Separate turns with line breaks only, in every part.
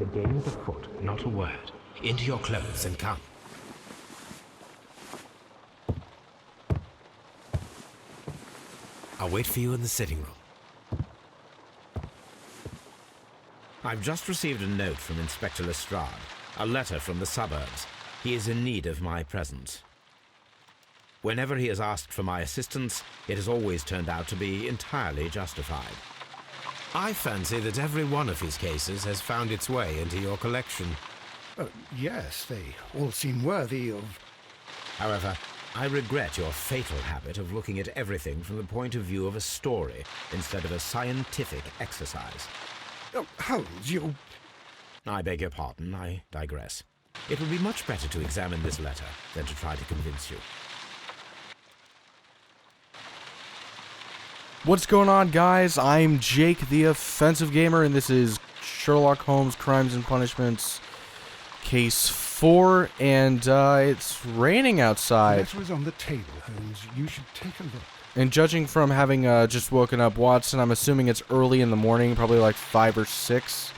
game is afoot. Not a word. Into your clothes and come. I'll wait for you in the sitting room. I've just received a note from Inspector Lestrade, a letter from the suburbs. He is in need of my presence. Whenever he has asked for my assistance, it has always turned out to be entirely justified. I fancy that every one of his cases has found its way into your collection.
Yes, they all seem worthy of...
However, I regret your fatal habit of looking at everything from the point of view of a story instead of a scientific exercise.
Oh, Holmes, you...
I beg your pardon, I digress. It would be much better to examine this letter than to try to convince you.
What's going on, guys? I'm Jake, the Offensive Gamer, and this is Sherlock Holmes Crimes and Punishments, Case 4, and it's raining outside.
The letter is on the table, Holmes. You should take a look.
And judging from having just woken up Watson, I'm assuming it's early in the morning, probably like 5 or 6,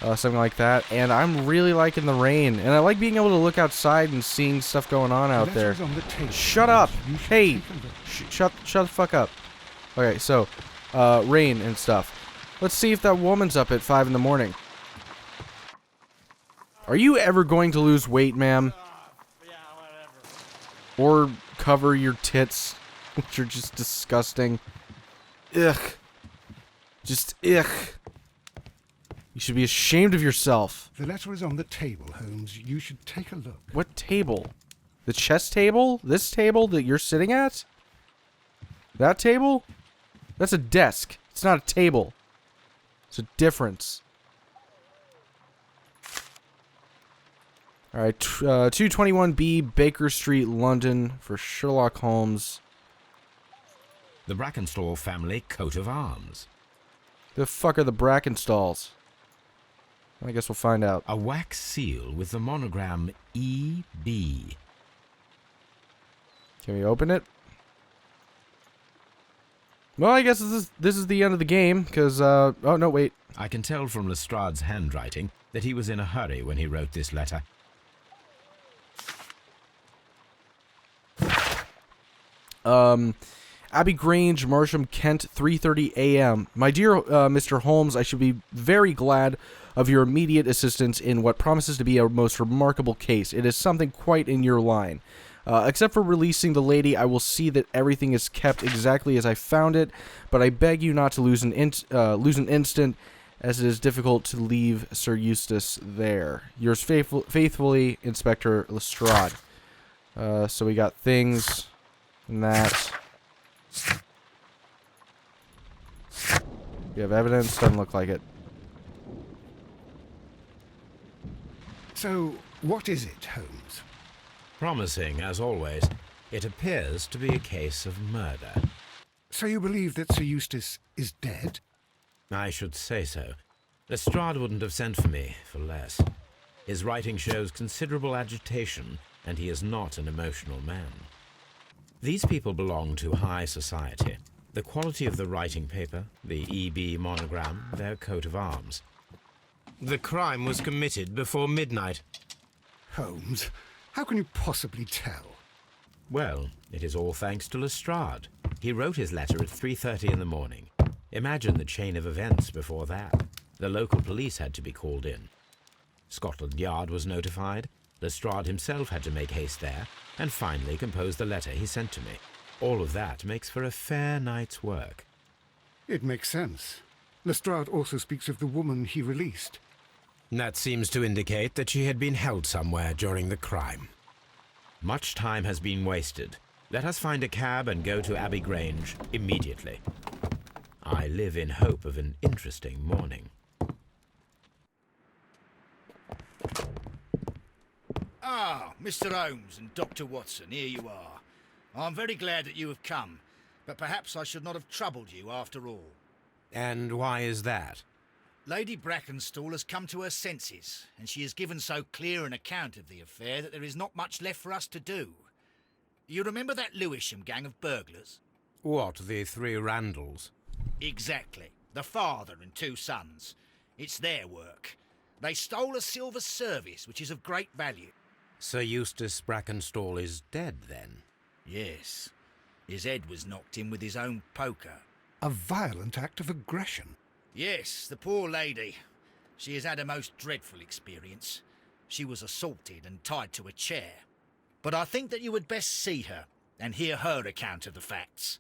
something like that. And I'm really liking the rain, and I like being able to look outside and seeing stuff going on out there.
The letter is on the table,
Shut up!
Holmes.
Hey! Shut the fuck up. Okay, so, rain and stuff. Let's see if that woman's up at 5 in the morning. Are you ever going to lose weight, ma'am?
Yeah, whatever.
Or cover your tits, which are just disgusting. Ugh. Just, ugh. You should be ashamed of yourself.
The letter is on the table, Holmes. You should take a look.
What table? The chess table? This table that you're sitting at? That table? That's a desk. It's not a table. It's a difference. Alright, 221B Baker Street, London, for Sherlock Holmes.
The Brackenstall family coat of arms.
The fuck are the Brackenstalls? I guess we'll find out.
A wax seal with the monogram E.B.
Can we open it? Well, I guess this is the end of the game, because, oh, no, wait.
I can tell from Lestrade's handwriting that he was in a hurry when he wrote this letter.
Abbey, Grange, Marsham, Kent, 3:30 a.m. My dear Mr. Holmes, I should be very glad of your immediate assistance in what promises to be a most remarkable case. It is something quite in your line. Except for releasing the lady, I will see that everything is kept exactly as I found it, but I beg you not to lose an instant, as it is difficult to leave Sir Eustace there. Yours faithfully, Inspector Lestrade. So we got things and that. We have evidence, doesn't look like it.
So, what is it, Holmes?
Promising, as always, it appears to be a case of murder.
So you believe that Sir Eustace is dead?
I should say so. Lestrade wouldn't have sent for me for less. His writing shows considerable agitation, and he is not an emotional man. These people belong to high society. The quality of the writing paper, the E.B. monogram, their coat of arms. The crime was committed before midnight.
Holmes, how can you possibly tell?
Well, it is all thanks to Lestrade. He wrote his letter at 3:30 in the morning. Imagine the chain of events before that. The local police had to be called in. Scotland Yard was notified. Lestrade himself had to make haste there, and finally compose the letter he sent to me. All of that makes for a fair night's work.
It makes sense. Lestrade also speaks of the woman he released.
That seems to indicate that she had been held somewhere during the crime. Much time has been wasted. Let us find a cab and go to Abbey Grange immediately. I live in hope of an interesting morning.
Ah, Mr. Holmes and Dr. Watson, here you are. I'm very glad that you have come, but perhaps I should not have troubled you after all.
And why is that?
Lady Brackenstall has come to her senses, and she has given so clear an account of the affair that there is not much left for us to do. You remember that Lewisham gang of burglars?
What, the 3 Randalls?
Exactly. The father and 2 sons. It's their work. They stole a silver service, which is of great value.
Sir Eustace Brackenstall is dead, then?
Yes. His head was knocked in with his own poker.
A violent act of aggression.
Yes, the poor lady. She has had a most dreadful experience. She was assaulted and tied to a chair. But I think that you would best see her and hear her account of the facts.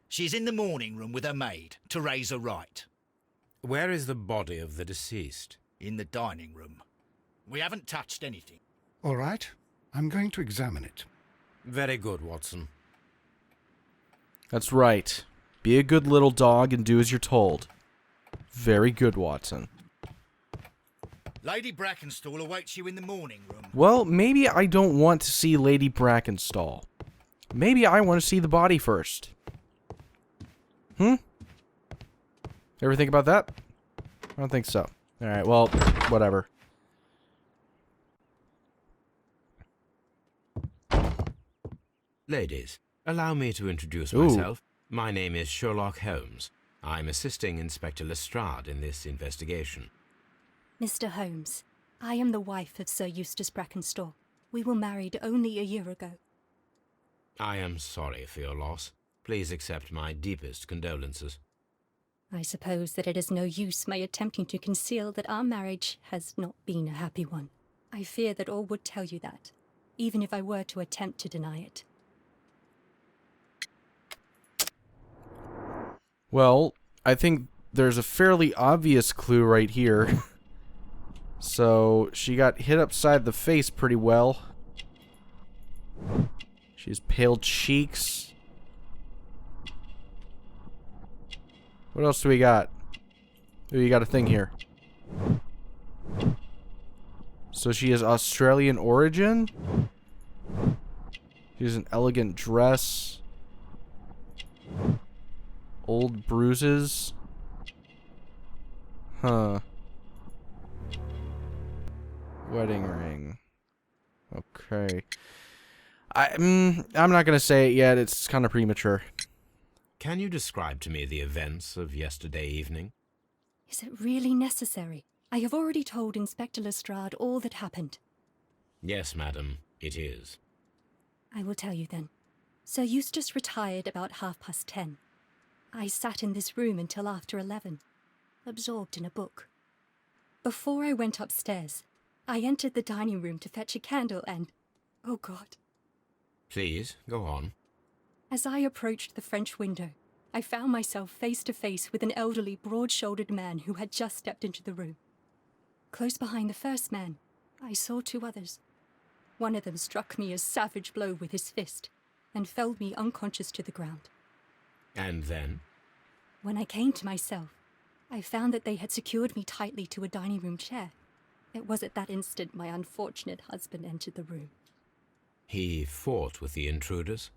She's in the morning room with her maid, Teresa Wright.
Where is the body of the deceased?
In the dining room. We haven't touched anything.
All right, I'm going to examine it.
Very good, Watson.
That's right. Be a good little dog and do as you're told. Very good, Watson.
Lady Brackenstall awaits you in the morning room.
Well, maybe I don't want to see Lady Brackenstall. Maybe I want to see the body first. Ever think about that? I don't think so. Alright, well, whatever.
Ladies, allow me to introduce
Ooh.
myself. My name is Sherlock Holmes. I'm assisting Inspector Lestrade in this investigation.
Mr. Holmes, I am the wife of Sir Eustace Brackenstall. We were married only a year ago.
I am sorry for your loss. Please accept my deepest condolences.
I suppose that it is no use my attempting to conceal that our marriage has not been a happy one. I fear that all would tell you that, even if I were to attempt to deny it.
Well, I think there's a fairly obvious clue right here. So, she got hit upside the face pretty well. She has pale cheeks. What else do we got? Oh, you got a thing here. So she is Australian origin? She has an elegant dress. Old bruises. Huh. Wedding ring. Okay. I'm not gonna say it yet. It's kind of premature.
Can you describe to me the events of yesterday evening?
Is it really necessary? I have already told Inspector Lestrade all that happened.
Yes, madam, it is.
I will tell you then. Sir Eustace retired about 10:30. I sat in this room until after 11, absorbed in a book. Before I went upstairs, I entered the dining room to fetch a candle and... oh God.
Please, go on.
As I approached the French window, I found myself face to face with an elderly, broad-shouldered man who had just stepped into the room. Close behind the first man, I saw two others. One of them struck me a savage blow with his fist and felled me unconscious to the ground.
And then?
When I came to myself, I found that they had secured me tightly to a dining room chair. It was at that instant my unfortunate husband entered the room.
He fought with the intruders?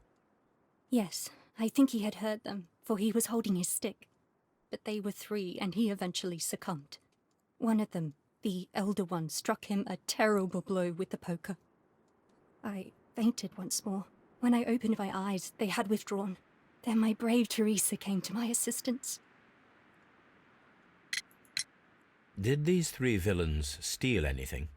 Yes, I think he had heard them, for he was holding his stick. But they were three, and he eventually succumbed. One of them, the elder one, struck him a terrible blow with the poker. I fainted once more. When I opened my eyes, they had withdrawn. Then my brave Teresa came to my assistance.
Did these three villains steal anything?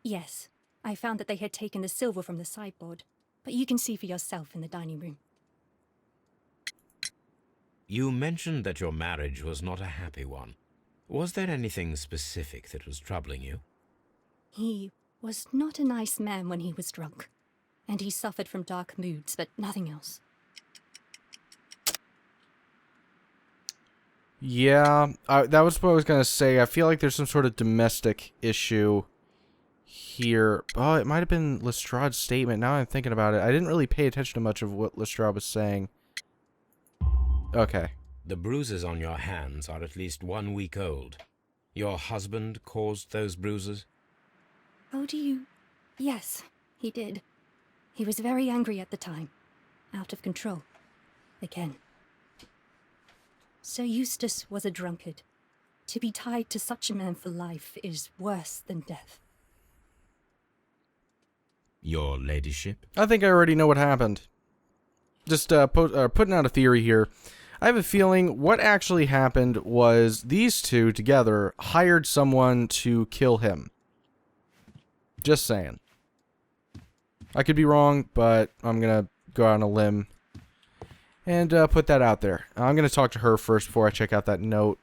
Yes, I found that they had taken the silver from the sideboard, but you can see for yourself in the dining room.
You mentioned that your marriage was not a happy one. Was there anything specific that was troubling you?
He was not a nice man when he was drunk, and he suffered from dark moods, but nothing else.
Yeah, that was what I was gonna say. I feel like there's some sort of domestic issue here. Oh, it might have been Lestrade's statement. Now I'm thinking about it. I didn't really pay attention to much of what Lestrade was saying. Okay.
The bruises on your hands are at least 1 week old. Your husband caused those bruises?
Oh, do you... Yes, he did. He was very angry at the time. Out of control. Again. Sir Eustace was a drunkard. To be tied to such a man for life is worse than death.
Your ladyship?
I think I already know what happened. Just putting out a theory here. I have a feeling what actually happened was these two together hired someone to kill him. Just saying. I could be wrong, but I'm going to go out on a limb and put that out there. I'm going to talk to her first before I check out that note.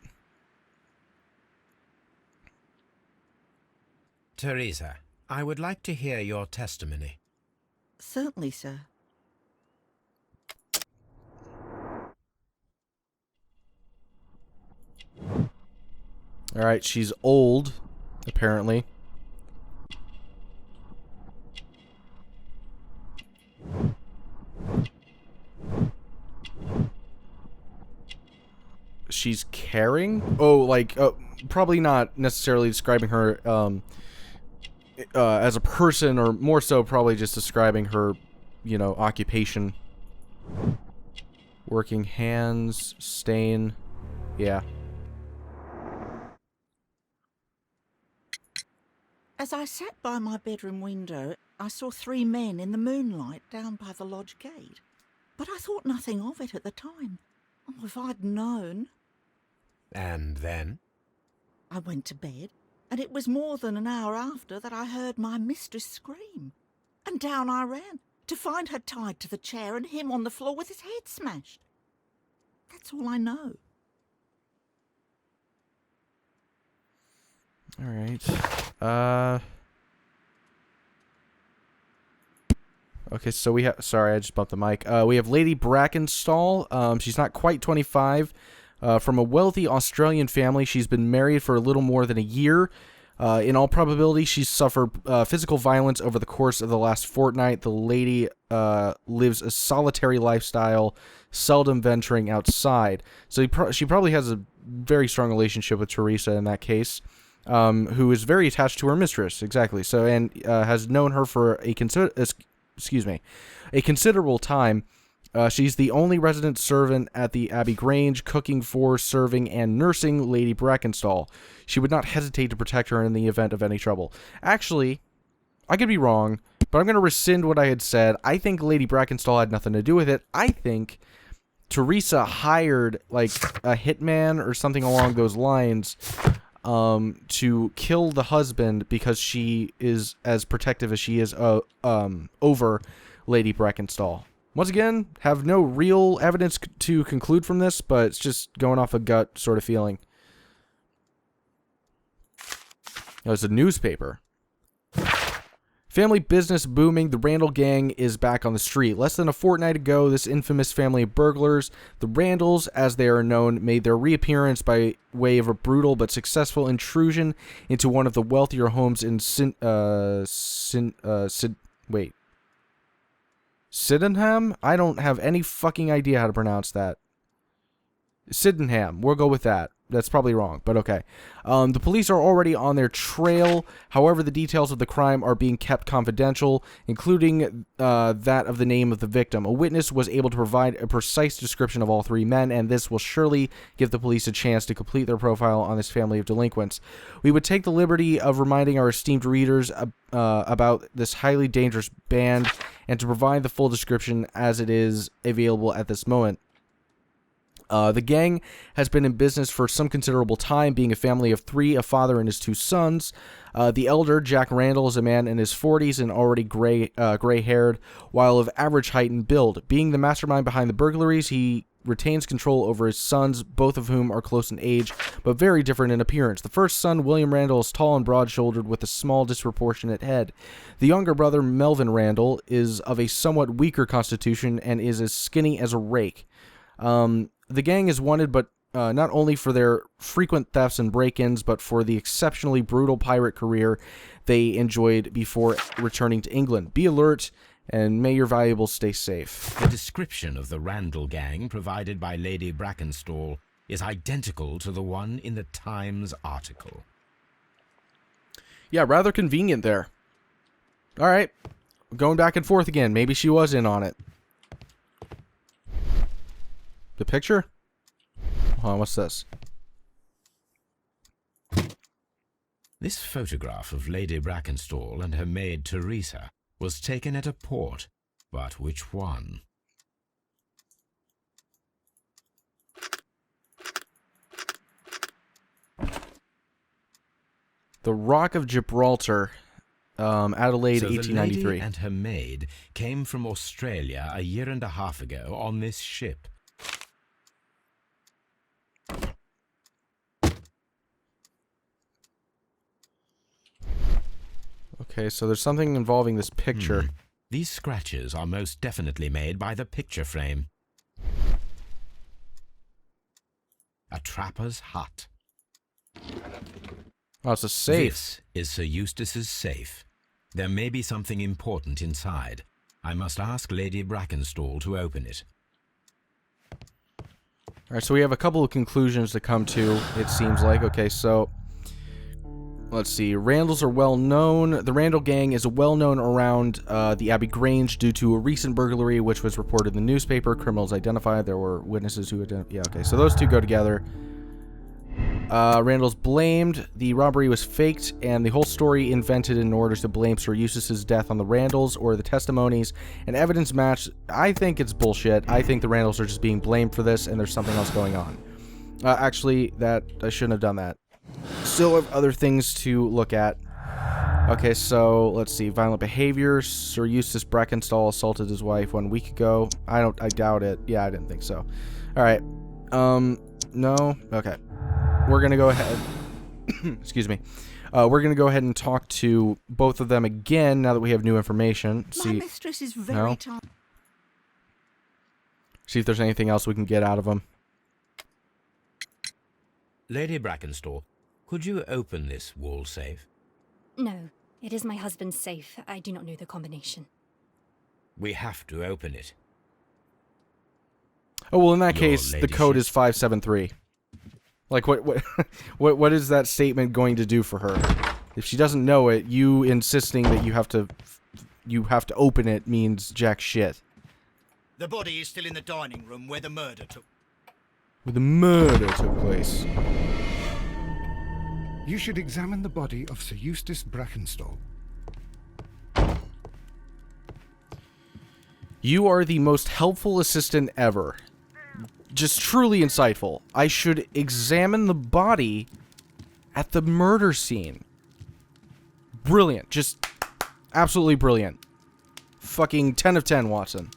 Teresa, I would like to hear your testimony.
Certainly, sir.
Alright, she's old, apparently. She's caring? Oh, like, probably not necessarily describing her, as a person, or more so probably just describing her, you know, occupation. Working hands, stain, yeah.
As I sat by my bedroom window, I saw 3 men in the moonlight down by the lodge gate. But I thought nothing of it at the time. Oh, if I'd known.
And then?
I went to bed, and it was more than an hour after that I heard my mistress scream. And down I ran, to find her tied to the chair and him on the floor with his head smashed. That's all I know.
Alright. Okay, so we have... Sorry, I just bumped the mic. We have Lady Brackenstall. She's not quite 25. From a wealthy Australian family. She's been married for a little more than a year. In all probability, she's suffered physical violence over the course of the last fortnight. The lady lives a solitary lifestyle, seldom venturing outside. So she probably has a very strong relationship with Teresa in that case. Who is very attached to her mistress, exactly. So, and has known her for a considerable time. She's the only resident servant at the Abbey Grange, cooking for, serving, and nursing Lady Brackenstall. She would not hesitate to protect her in the event of any trouble. Actually, I could be wrong, but I'm going to rescind what I had said. I think Lady Brackenstall had nothing to do with it. I think Teresa hired, like, a hitman or something along those lines to kill the husband because she is as protective as she is over Lady Brackenstall. Once again, have no real evidence to conclude from this, but it's just going off a gut sort of feeling. Oh, it's a newspaper. Family business booming. The Randall gang is back on the street. Less than a fortnight ago, this infamous family of burglars, the Randalls, as they are known, made their reappearance by way of a brutal but successful intrusion into one of the wealthier homes in Sydenham? I don't have any fucking idea how to pronounce that. Sydenham. We'll go with that. That's probably wrong, but okay. The police are already on their trail. However, the details of the crime are being kept confidential, including that of the name of the victim. A witness was able to provide a precise description of all 3 men, and this will surely give the police a chance to complete their profile on this family of delinquents. We would take the liberty of reminding our esteemed readers about this highly dangerous band and to provide the full description as it is available at this moment. The gang has been in business for some considerable time, being a family of 3, a father and his 2 sons. The elder, Jack Randall, is a man in his 40s and already gray-haired, while of average height and build. Being the mastermind behind the burglaries, he retains control over his sons, both of whom are close in age, but very different in appearance. The first son, William Randall, is tall and broad-shouldered with a small, disproportionate head. The younger brother, Melvin Randall, is of a somewhat weaker constitution and is as skinny as a rake. The gang is wanted, but not only for their frequent thefts and break-ins, but for the exceptionally brutal pirate career they enjoyed before returning to England. Be alert, and may your valuables stay safe.
The description of the Randall gang provided by Lady Brackenstall is identical to the one in the Times article.
Yeah, rather convenient there. All right, going back and forth again. Maybe she was in on it. The picture? Hold on, what's this?
This photograph of Lady Brackenstall and her maid Teresa was taken at a port, but which one?
The Rock of Gibraltar, Adelaide,
So the
1893.
lady and her maid came from Australia a year and a half ago on this ship.
Okay, so there's something involving this picture.
These scratches are most definitely made by the picture frame. A trapper's hut.
Oh, it's a safe.
This is Sir Eustace's safe. There may be something important inside. I must ask Lady Brackenstall to open it.
Alright, so we have a couple of conclusions to come to, it seems like. Okay, so let's see. Randalls are well known. The Randall gang is well known around the Abbey Grange due to a recent burglary which was reported in the newspaper. Criminals identified. There were witnesses who identified. Yeah, okay, so those two go together. Randall's blamed. The robbery was faked, and the whole story invented in order to blame Sir Eustace's death on the Randalls, or the testimonies and evidence match. I think it's bullshit. I think the Randalls are just being blamed for this, and there's something else going on. Actually, I shouldn't have done that. Still have other things to look at. Okay, so let's see. Violent behavior. Sir Eustace Brackenstall assaulted his wife 1 week ago. I doubt it. Yeah, I didn't think so. All right. No. Okay. We're gonna go ahead. Excuse me. We're gonna go ahead and talk to both of them again now that we have new information.
My mistress is very tired.
See if there's anything else we can get out of them.
Lady Brackenstall, could you open this wall safe?
No, it is my husband's safe. I do not know the combination.
We have to open it.
Oh well, in that
Your
case, the code
ladyship.
is 573. Like what is that statement going to do for her? If she doesn't know it, you insisting that you have to open it means jack shit.
The body is still in the dining room where the murder took.
Where the murder took place.
You should examine the body of Sir Eustace Brackenstall.
You are the most helpful assistant ever. Just truly insightful. I should examine the body at the murder scene. Brilliant. Just absolutely brilliant. Fucking 10 of 10, Watson.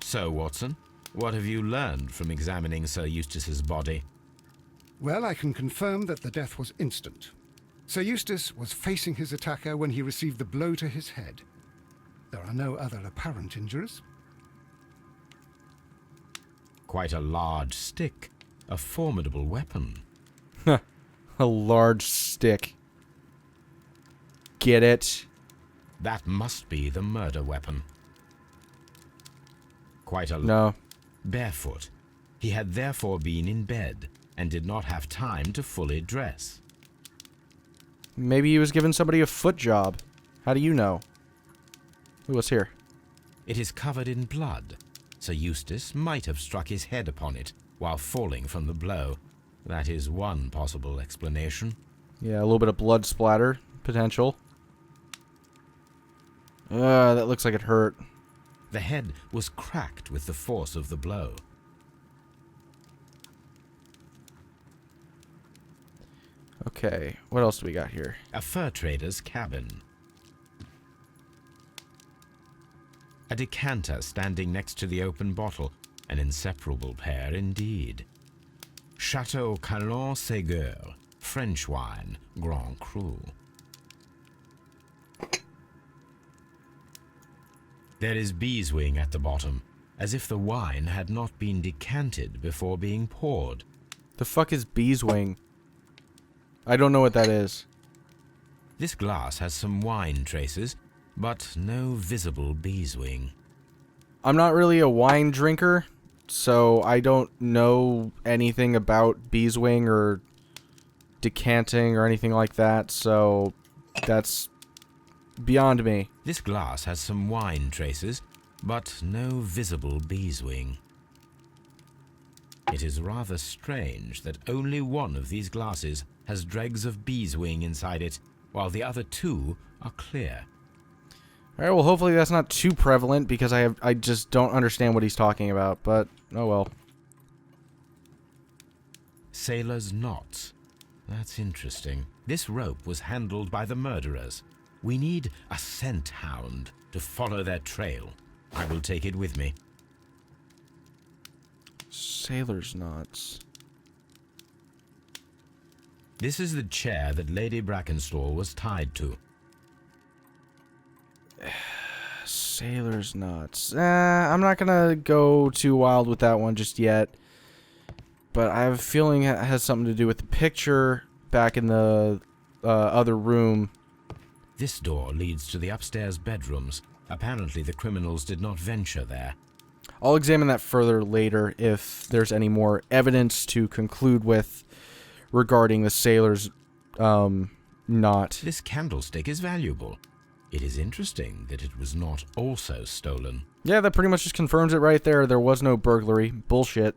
So, Watson, what have you learned from examining Sir Eustace's body?
Well, I can confirm that the death was instant. Sir Eustace was facing his attacker when he received the blow to his head. There are no other apparent injuries.
Quite a large stick. A formidable weapon.
A large stick. Get it?
That must be the murder weapon. Quite a...
No.
Barefoot. He had therefore been in bed and did not have time to fully dress.
Maybe he was giving somebody a foot job. How do you know? Ooh, what's here?
It is covered in blood. Sir Eustace might have struck his head upon it while falling from the blow. That is one possible explanation.
Yeah, a little bit of blood splatter. Potential. That looks like it hurt.
The head was cracked with the force of the blow.
Okay, what else do we got here?
A fur trader's cabin. A decanter standing next to the open bottle. An inseparable pair indeed. Chateau Calon-Ségur. French wine. Grand Cru. There is beeswing at the bottom, as if the wine had not been decanted before being poured.
The fuck is beeswing? I don't know what that is.
This glass has some wine traces, but no visible beeswing.
I'm not really a wine drinker, so I don't know anything about beeswing or decanting or anything like that, so that's beyond me.
This glass has some wine traces, but no visible beeswing. It is rather strange that only one of these glasses has dregs of beeswing inside it, while the other two are clear.
Alright, well hopefully that's not too prevalent, because I just don't understand what he's talking about, but oh well.
Sailor's knots. That's interesting. This rope was handled by the murderers. We need a scent hound to follow their trail. I will take it with me.
Sailor's knots.
This is the chair that Lady Brackenstall was tied to.
Sailor's knots. I'm not gonna go too wild with that one just yet. But I have a feeling it has something to do with the picture back in the other room.
This door leads to the upstairs bedrooms. Apparently the criminals did not venture there.
I'll examine that further later if there's any more evidence to conclude with regarding the sailor's knot.
This candlestick is valuable. It is interesting that it was not also stolen.
Yeah, that pretty much just confirms it right there. There was no burglary. Bullshit.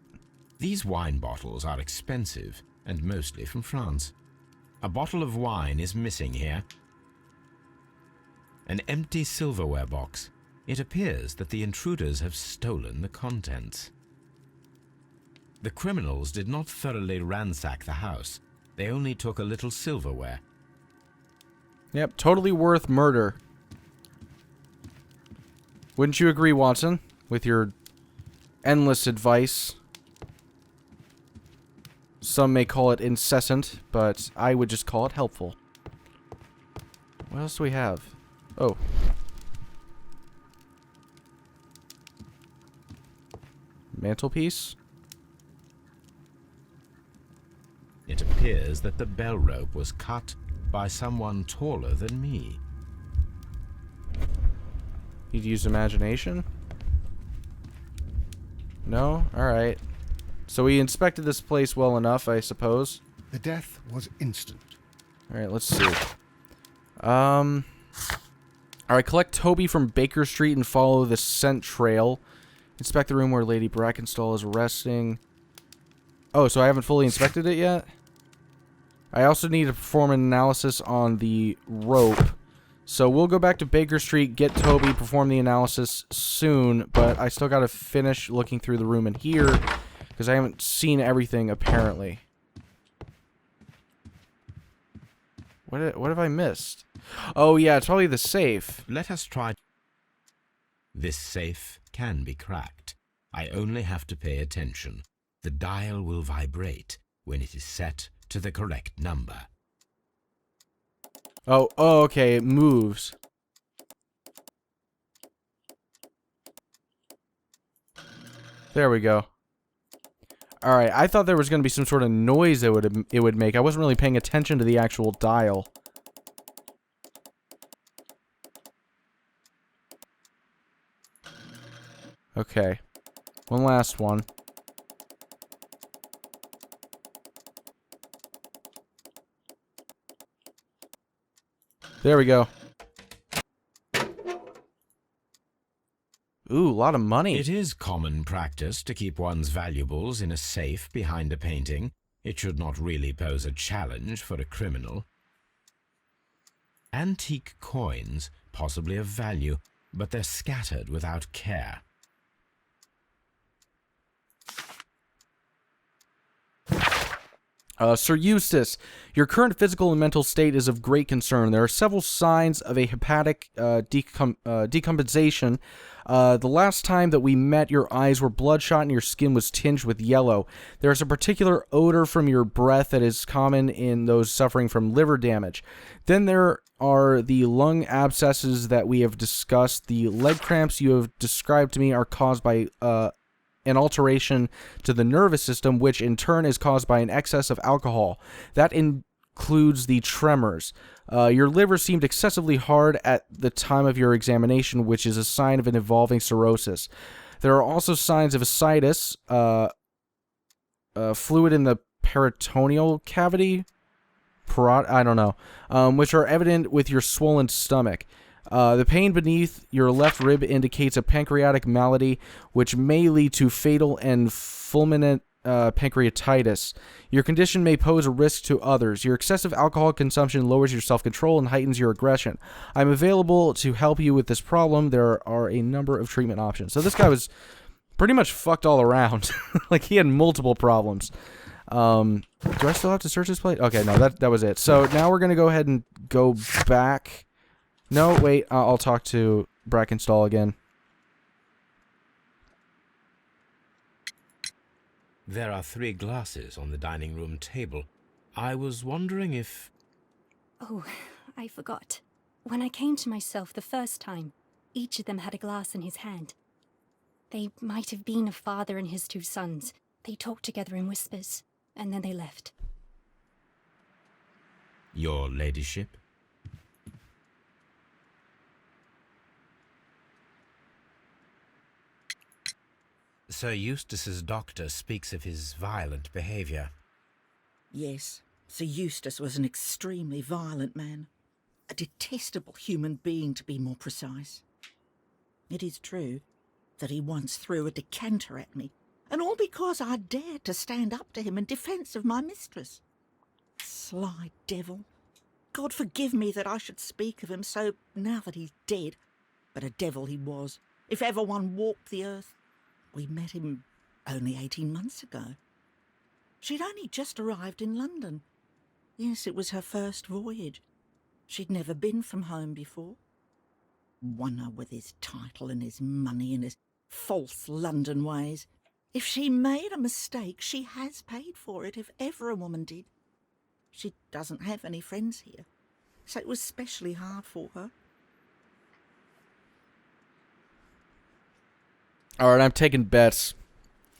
These wine bottles are expensive, and mostly from France. A bottle of wine is missing here. An empty silverware box. It appears that the intruders have stolen the contents. The criminals did not thoroughly ransack the house. They only took a little silverware.
Yep, totally worth murder. Wouldn't you agree, Watson, with your endless advice? Some may call it incessant, but I would just call it helpful. What else do we have? Oh. Mantelpiece?
It appears that the bell rope was cut by someone taller than me.
You'd use imagination? No? Alright. So we inspected this place well enough, I suppose.
The death was instant.
Alright, let's see. Alright, collect Toby from Baker Street and follow the scent trail. Inspect the room where Lady Brackenstall is resting. Oh, so I haven't fully inspected it yet? I also need to perform an analysis on the rope. So we'll go back to Baker Street, get Toby, perform the analysis soon, but I still gotta finish looking through the room in here, because I haven't seen everything, apparently. What have I missed? Oh yeah, it's probably the safe.
Let us try. This safe can be cracked. I only have to pay attention. The dial will vibrate when it is set to the correct number.
Oh, okay, it moves. There we go. Alright, I thought there was going to be some sort of noise it would make. I wasn't really paying attention to the actual dial. Okay. One last one. There we go. Ooh, a lot of money.
It is common practice to keep one's valuables in a safe behind a painting. It should not really pose a challenge for a criminal. Antique coins, possibly of value, but they're scattered without care.
Sir Eustace, your current physical and mental state is of great concern. There are several signs of a hepatic decompensation. The last time that we met, your eyes were bloodshot and your skin was tinged with yellow. There is a particular odor from your breath that is common in those suffering from liver damage. Then there are the lung abscesses that we have discussed. The leg cramps you have described to me are caused by an alteration to the nervous system, which in turn is caused by an excess of alcohol. That includes the tremors. Your liver seemed excessively hard at the time of your examination, which is a sign of an evolving cirrhosis. There are also signs of ascites, fluid in the peritoneal cavity, I don't know, which are evident with your swollen stomach. The pain beneath your left rib indicates a pancreatic malady, which may lead to fatal and fulminant pancreatitis. Your condition may pose a risk to others. Your excessive alcohol consumption lowers your self-control and heightens your aggression. I'm available to help you with this problem. There are a number of treatment options. So this guy was pretty much fucked all around. Like, he had multiple problems. Do I still have to search this place? Okay, no, that was it. So now we're gonna go ahead and go back. No, wait, I'll talk to Brackenstall again.
There are 3 glasses on the dining room table. I was wondering if...
Oh, I forgot. When I came to myself the first time, each of them had a glass in his hand. They might have been a father and his 2 sons. They talked together in whispers, and then they left.
Your ladyship? Sir Eustace's doctor speaks of his violent behaviour.
Yes, Sir Eustace was an extremely violent man. A detestable human being, to be more precise. It is true that he once threw a decanter at me, and all because I dared to stand up to him in defence of my mistress. Sly devil. God forgive me that I should speak of him so now that he's dead, but a devil he was, if ever one walked the earth. We met him only 18 months ago. She'd only just arrived in London. Yes, it was her first voyage. She'd never been from home before. Wonder with his title and his money and his false London ways. If she made a mistake, she has paid for it, if ever a woman did. She doesn't have any friends here, so it was specially hard for her.
All right, I'm taking bets.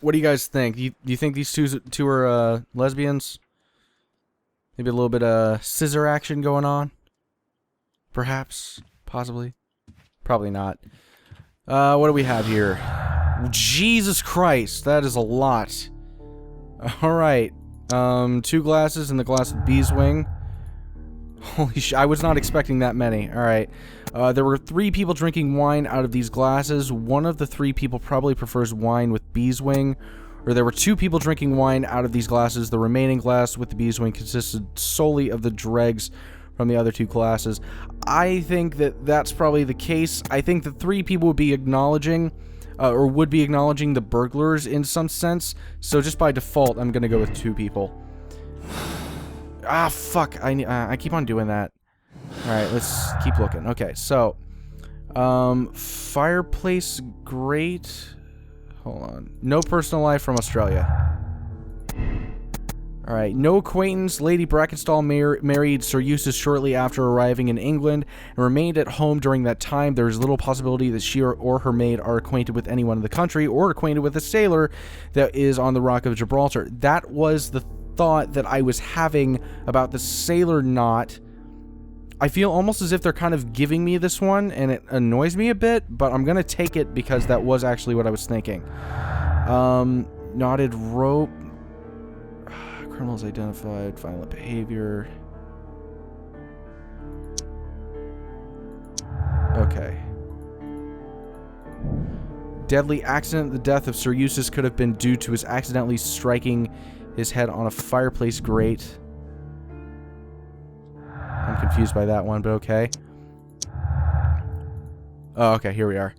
What do you guys think? Do you think these two are lesbians? Maybe a little bit of scissor action going on? Perhaps? Possibly? Probably not. What do we have here? Jesus Christ, that is a lot. Alright. 2 glasses and the glass of beeswing. Holy shit, I was not expecting that many. Alright. There were 3 people drinking wine out of these glasses. One of the 3 people probably prefers wine with beeswing. Or there were 2 people drinking wine out of these glasses. The remaining glass with the beeswing consisted solely of the dregs from the other 2 glasses. I think that that's probably the case. I think the 3 people would be acknowledging, or would be acknowledging the burglars in some sense. So just by default, I'm gonna go with 2 people. Ah, fuck. I keep on doing that. Alright, let's keep looking. Okay, so fireplace grate. Hold on. No personal life from Australia. Alright, no acquaintance. Lady Brackenstall married Sir Eustace shortly after arriving in England and remained at home during that time. There is little possibility that she or her maid are acquainted with anyone in the country or acquainted with a sailor that is on the Rock of Gibraltar. That was the thought that I was having about the sailor knot. I feel almost as if they're kind of giving me this one, and it annoys me a bit, but I'm gonna take it because that was actually what I was thinking. Knotted rope. Criminals identified. Violent behavior. Okay. Deadly accident. The death of Sir Eustace could have been due to his accidentally striking his head on a fireplace grate. I'm confused by that one, but okay. Oh, okay, here we are.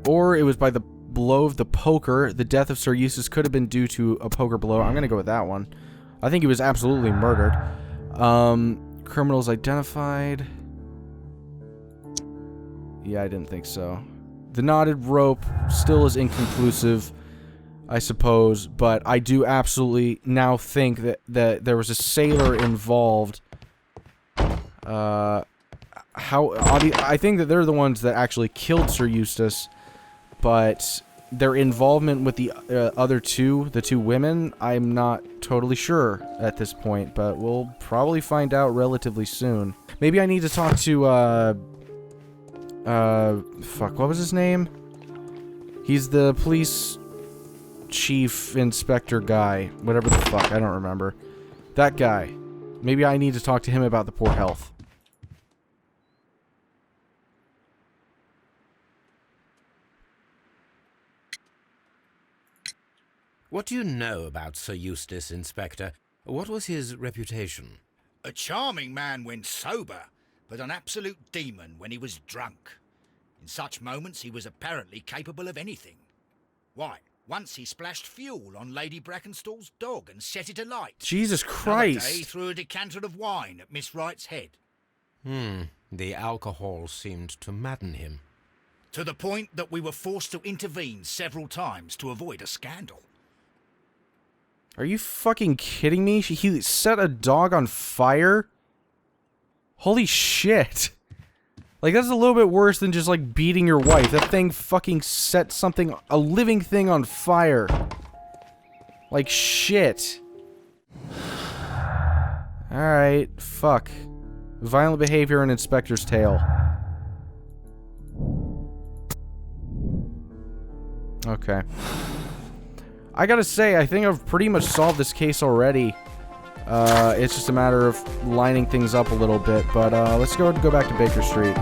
Or it was by the blow of the poker. The death of Sir Eustace could have been due to a poker blow. I'm gonna go with that one. I think he was absolutely murdered. Criminals identified. Yeah, I didn't think so. The knotted rope still is inconclusive, I suppose, but I do absolutely now think that there was a sailor involved. I think that they're the ones that actually killed Sir Eustace, but their involvement with the other 2, the 2 women, I'm not totally sure at this point, but we'll probably find out relatively soon. Maybe I need to talk to, fuck, what was his name? He's the police chief inspector guy, whatever the fuck, I don't remember. That guy. Maybe I need to talk to him about the poor health.
What do you know about Sir Eustace, Inspector? What was his reputation?
A charming man when sober, but an absolute demon when he was drunk. In such moments he was apparently capable of anything. Why, Once he splashed fuel on Lady Brackenstall's dog and set it alight.
Jesus
Another
Christ.
day, he threw a decanter of wine at Miss Wright's head.
The alcohol seemed to madden him.
To the point that we were forced to intervene several times to avoid a scandal.
Are you fucking kidding me? He set a dog on fire? Holy shit. Like, that's a little bit worse than just, like, beating your wife. That thing fucking set something, a living thing on fire. Like, shit. Alright, fuck. Violent behavior and inspector's tale. Okay. I gotta say, I think I've pretty much solved this case already. It's just a matter of lining things up a little bit, but let's go back to Baker Street.